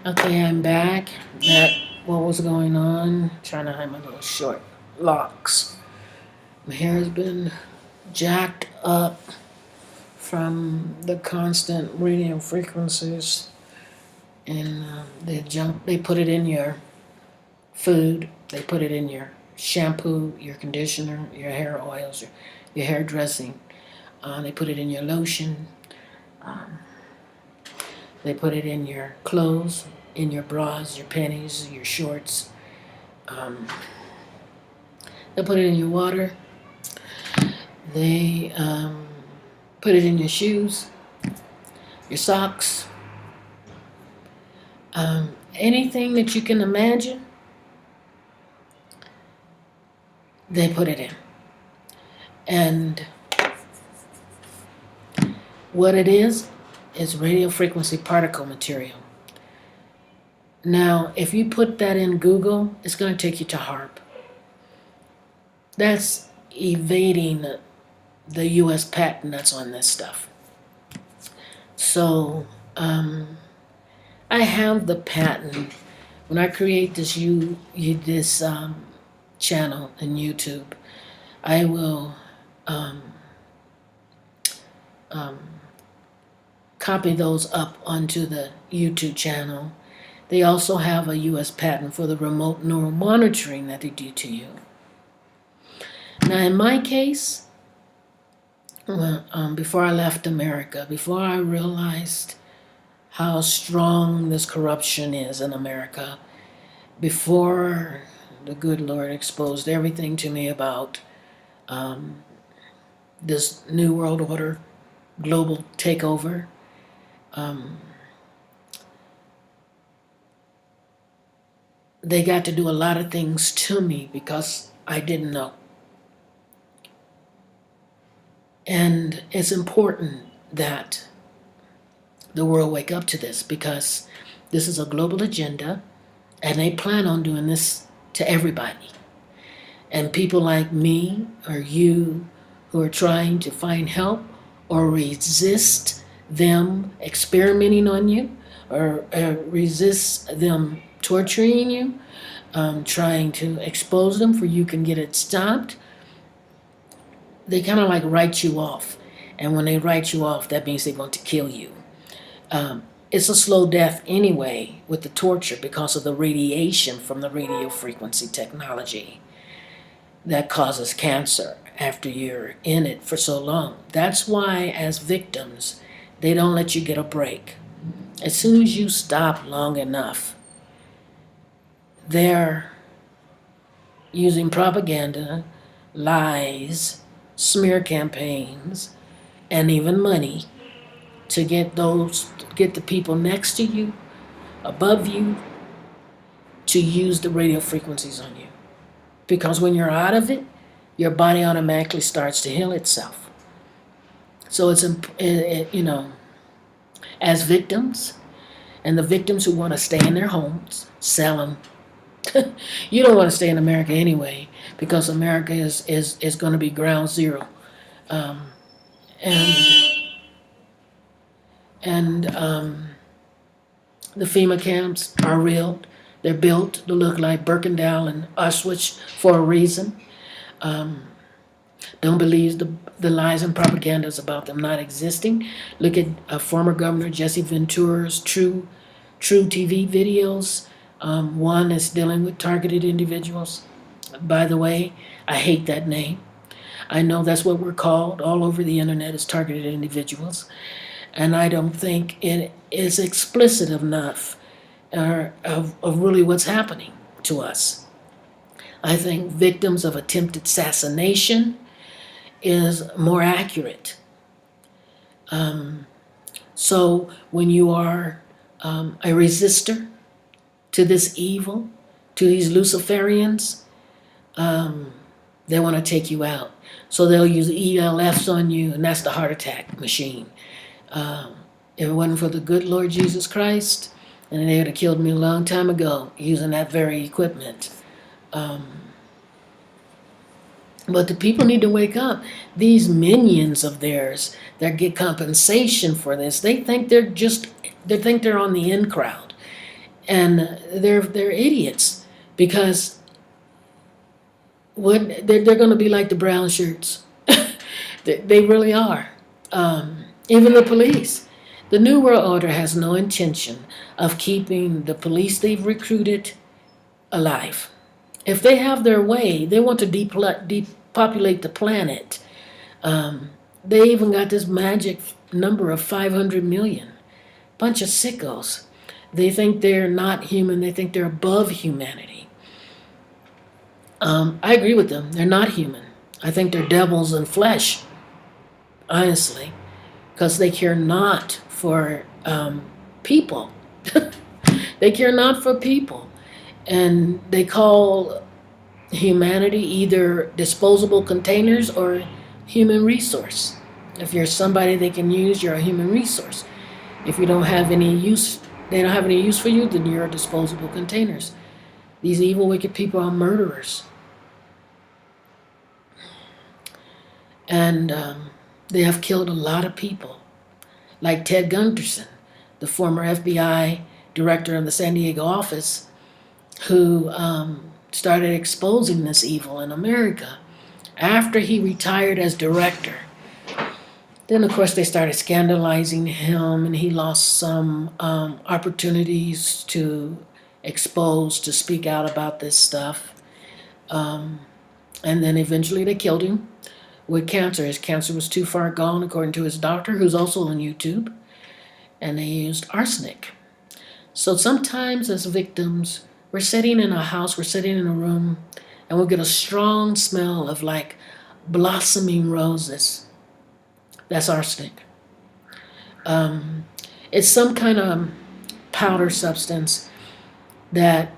Okay, I'm back. What was going on? Trying to hide my little short locks. My hair has been jacked up from the constant radio frequencies, and they put it in your food. They put it in your shampoo, your conditioner, your hair oils, your hair dressing. They put it in your lotion. Um, they put it in your clothes, in your bras, your panties, your shorts. Um, they put it in your water. They put it in your shoes, your socks, anything that you can imagine, they put it in. And what it is radio frequency particle material. Now, if you put that in Google, it's going to take you to HARP. That's evading the U.S. patent that's on this stuff. So, I have the patent. When I create this channel in YouTube, I will copy those up onto the YouTube channel. They also have a U.S. patent for the remote neural monitoring that they do to you. Now, in my case, before I left America, before I realized how strong this corruption is in America, before the good Lord exposed everything to me about this New World Order global takeover, they got to do a lot of things to me because I didn't know. And it's important that the world wake up to this, because this is a global agenda and they plan on doing this to everybody. And people like me or you who are trying to find help or resist them experimenting on you, or resist them torturing you, trying to expose them for you can get it stopped, they kind of like write you off. And when they write you off, that means they're going to kill you. It's a slow death anyway with the torture because of the radiation from the radio frequency technology that causes cancer after you're in it for so long. That's why, as victims, they don't let you get a break. As soon as you stop long enough, they're using propaganda, lies, smear campaigns, and even money to get the people next to you, above you, to use the radio frequencies on you. Because when you're out of it, your body automatically starts to heal itself. So it's, as victims, and the victims who want to stay in their homes, sell them. You don't want to stay in America anyway, because America is going to be ground zero. And the FEMA camps are real. They're built to look like Birkenau and Auschwitz for a reason. Don't believe the lies and propagandas about them not existing. Look at former Governor Jesse Ventura's True TV videos. One is dealing with targeted individuals. By the way, I hate that name. I know that's what we're called all over the internet, is targeted individuals. And I don't think it is explicit enough of really what's happening to us. I think victims of attempted assassination is more accurate. So when you are a resistor to this evil, to these Luciferians, they want to take you out. So they'll use ELFs on you, and that's the heart attack machine. If it wasn't for the good Lord Jesus Christ, and they would have killed me a long time ago using that very equipment. But the people need to wake up. These minions of theirs that get compensation for this, they think they're on the in crowd. and they're idiots because they're going to be like the brown shirts. They really are. Even the police. The New World Order has no intention of keeping the police they've recruited alive. If they have their way, they want to depopulate the planet. They even got this magic number of 500 million. Bunch of sickos. They think they're not human. They think they're above humanity. I agree with them. They're not human. I think they're devils in flesh, honestly, because they care not for people. They care not for people. And they call humanity either disposable containers or human resource. If you're somebody they can use, you're a human resource. If you don't have any use, they don't have any use for you, then you're disposable containers. These evil, wicked people are murderers. And they have killed a lot of people. Like Ted Gunderson, the former FBI director of the San Diego office, who started exposing this evil in America after he retired as director. Then, of course, they started scandalizing him, and he lost some opportunities to expose, to speak out about this stuff. And then eventually they killed him with cancer. His cancer was too far gone, according to his doctor, who's also on YouTube, and they used arsenic. So sometimes as victims, we're sitting in a house, we're sitting in a room, and we'll get a strong smell of like blossoming roses. That's arsenic. It's some kind of powder substance that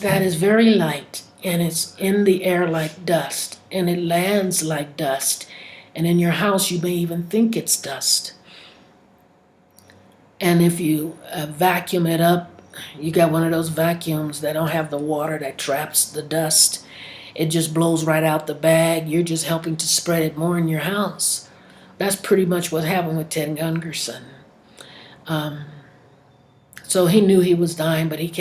is very light, and it's in the air like dust, and it lands like dust, and in your house you may even think it's dust. And if you vacuum it up, you got one of those vacuums that don't have the water that traps the dust. It just blows right out the bag. You're just helping to spread it more in your house. That's pretty much what happened with Ted Gunderson. So he knew he was dying, but he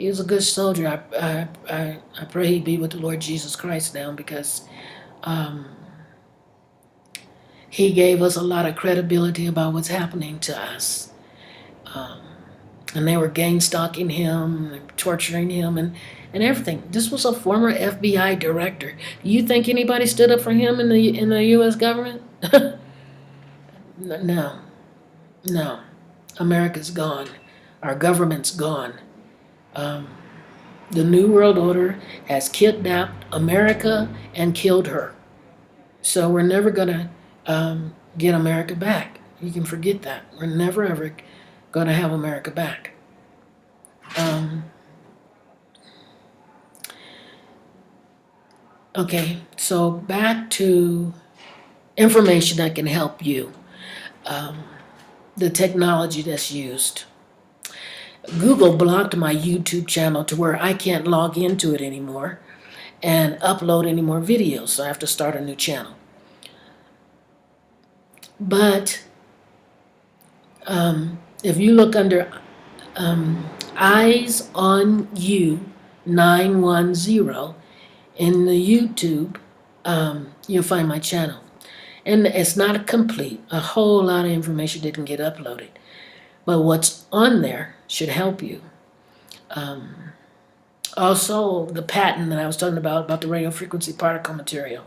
was a good soldier. I pray he be with the Lord Jesus Christ now, because he gave us a lot of credibility about what's happening to us. And they were gang stalking him, torturing him, and everything. This was a former FBI director. Do you think anybody stood up for him in the U.S. government? No. America's gone. Our government's gone. The New World Order has kidnapped America and killed her. So we're never going to get America back. You can forget that. We're never, ever going to have America back. Okay, so back to information that can help you. The technology that's used. Google blocked my YouTube channel to where I can't log into it anymore and upload any more videos, so I have to start a new channel. But if you look under Eyes on You 910 in the YouTube, you'll find my channel. And it's not complete. A whole lot of information didn't get uploaded. But what's on there should help you. Also, the patent that I was talking about the radio frequency particle material,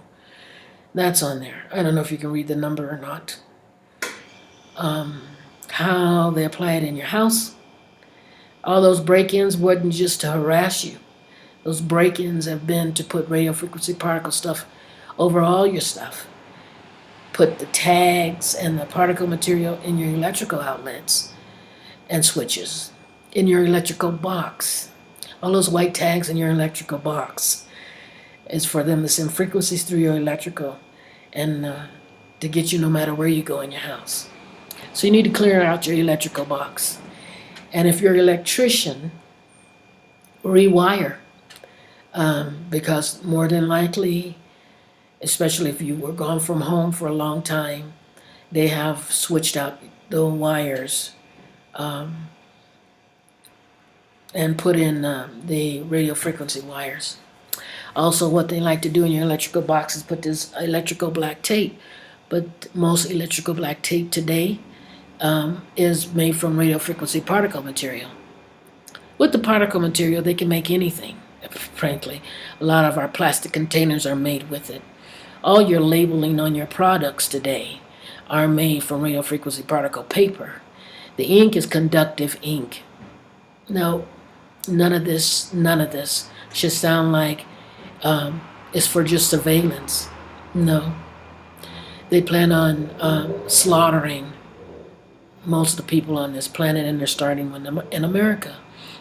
that's on there. I don't know if you can read the number or not. How they apply it in your house. All those break-ins wasn't just to harass you. Those break-ins have been to put radio frequency particle stuff over all your stuff. Put the tags and the particle material in your electrical outlets and switches, in your electrical box. All those white tags in your electrical box is for them to send frequencies through your electrical and to get you no matter where you go in your house. So you need to clear out your electrical box. And if you're an electrician, rewire. Because more than likely, especially if you were gone from home for a long time, they have switched out the wires and put in the radio frequency wires. Also, what they like to do in your electrical box is put this electrical black tape, but most electrical black tape today is made from radio frequency particle material. With the particle material, they can make anything, frankly. A lot of our plastic containers are made with it. All your labeling on your products today are made from radio frequency particle paper. The ink is conductive ink. No, none of this should sound like it's for just surveillance. No. They plan on slaughtering most of the people on this planet, and they're starting in America.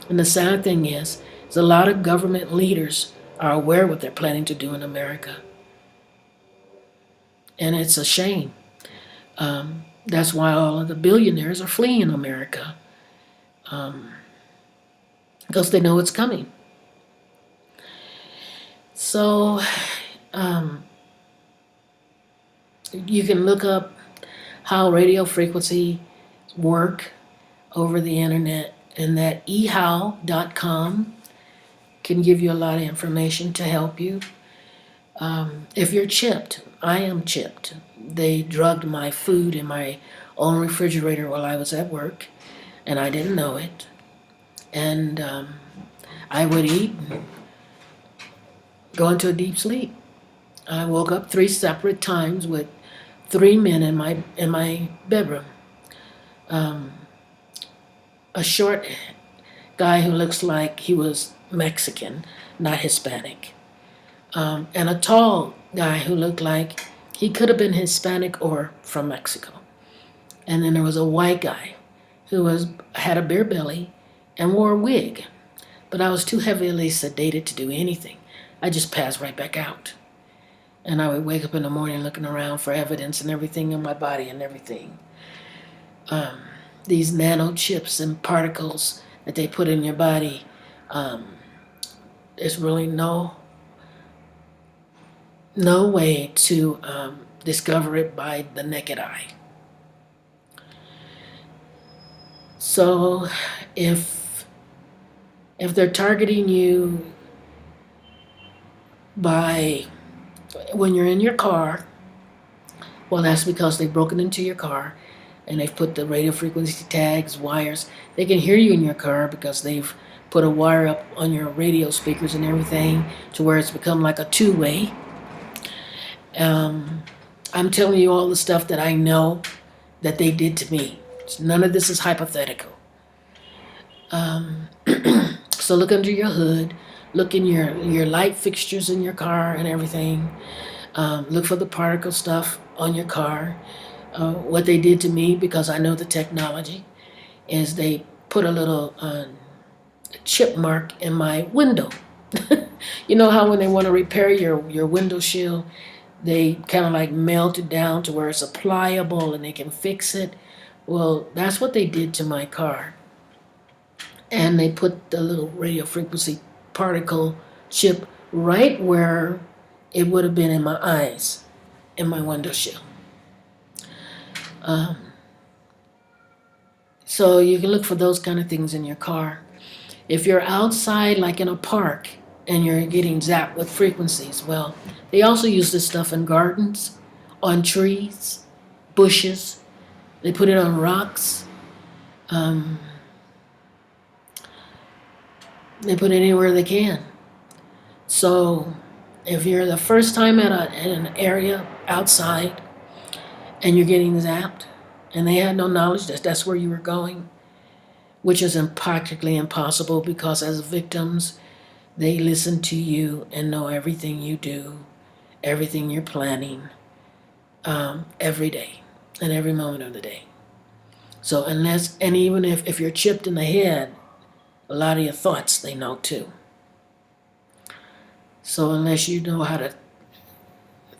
And the sad thing is a lot of government leaders are aware what they're planning to do in America. And it's a shame. That's why all of the billionaires are fleeing America, because they know it's coming. So you can look up how radio frequency work over the internet, and that ehow.com can give you a lot of information to help you. If you're chipped, I am chipped. They drugged my food in my own refrigerator while I was at work, and I didn't know it. And I would eat and go into a deep sleep. I woke up 3 separate times with 3 men in my bedroom. A short guy who looks like he was Mexican, not Hispanic. And a tall guy who looked like he could have been Hispanic or from Mexico. And then there was a white guy who had a beer belly and wore a wig. But I was too heavily sedated to do anything. I just passed right back out. And I would wake up in the morning looking around for evidence and everything in my body and everything. These nano chips and particles that they put in your body, there's really no way to discover it by the naked eye. So if they're targeting you by when you're in your car, well, that's because they've broken into your car and they've put the radio frequency tags, wires. They can hear you in your car because they've put a wire up on your radio speakers and everything to where it's become like a two-way. I'm telling you all the stuff that I know that they did to me. None of this is hypothetical. So look under your hood, look in your light fixtures in your car and everything. Look for the particle stuff on your car. What they did to me, because I know the technology, is they put a little chip mark in my window. You know how when they want to repair your window shield, they kind of like melt it down to where it's pliable and they can fix it? Well, that's what they did to my car. And they put the little radio frequency particle chip right where it would have been in my eyes, in my window shield. So you can look for those kind of things in your car. If you're outside, like in a park, and you're getting zapped with frequencies, well, they also use this stuff in gardens, on trees, bushes. They put it on rocks. They put it anywhere they can. So if you're the first time at an area outside and you're getting zapped, and they had no knowledge that that's where you were going, which is practically impossible because as victims, they listen to you and know everything you do, everything you're planning, every day and every moment of the day. So and even if you're chipped in the head, a lot of your thoughts they know too. So unless you know how to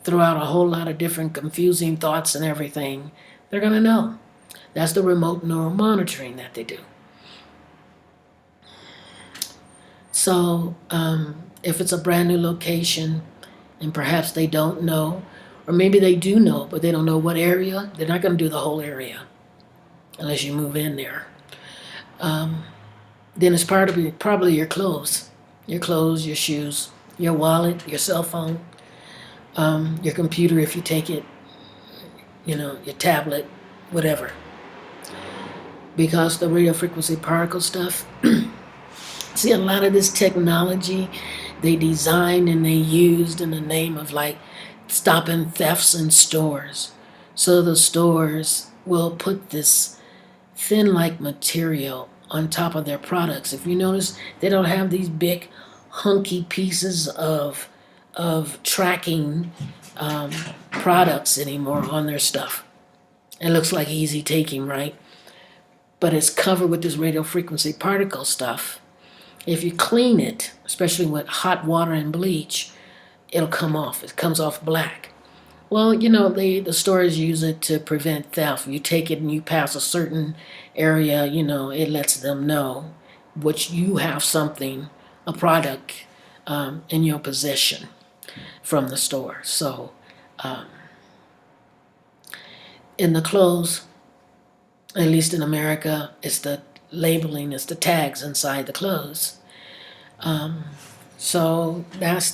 throw out a whole lot of different confusing thoughts and everything, they're going to know. That's the remote neural monitoring that they do. So if it's a brand new location and perhaps they don't know, or maybe they do know, but they don't know what area, they're not going to do the whole area unless you move in there. then it's probably your clothes, your shoes, your wallet, your cell phone, your computer if you take it, your tablet, whatever. Because the radio frequency particle stuff, see, a lot of this technology they designed and they used in the name of like stopping thefts in stores. So the stores will put this thin like material on top of their products. If you notice, they don't have these big hunky pieces of tracking products anymore on their stuff. It looks like easy taking, right? But it's covered with this radio frequency particle stuff. If you clean it, especially with hot water and bleach, it'll come off. It comes off black. Well, the stores use it to prevent theft. You take it and you pass a certain area, it lets them know which you have something, a product in your possession from the store. So in the clothes, at least in America, it's the labeling, it's the tags inside the clothes. So that's the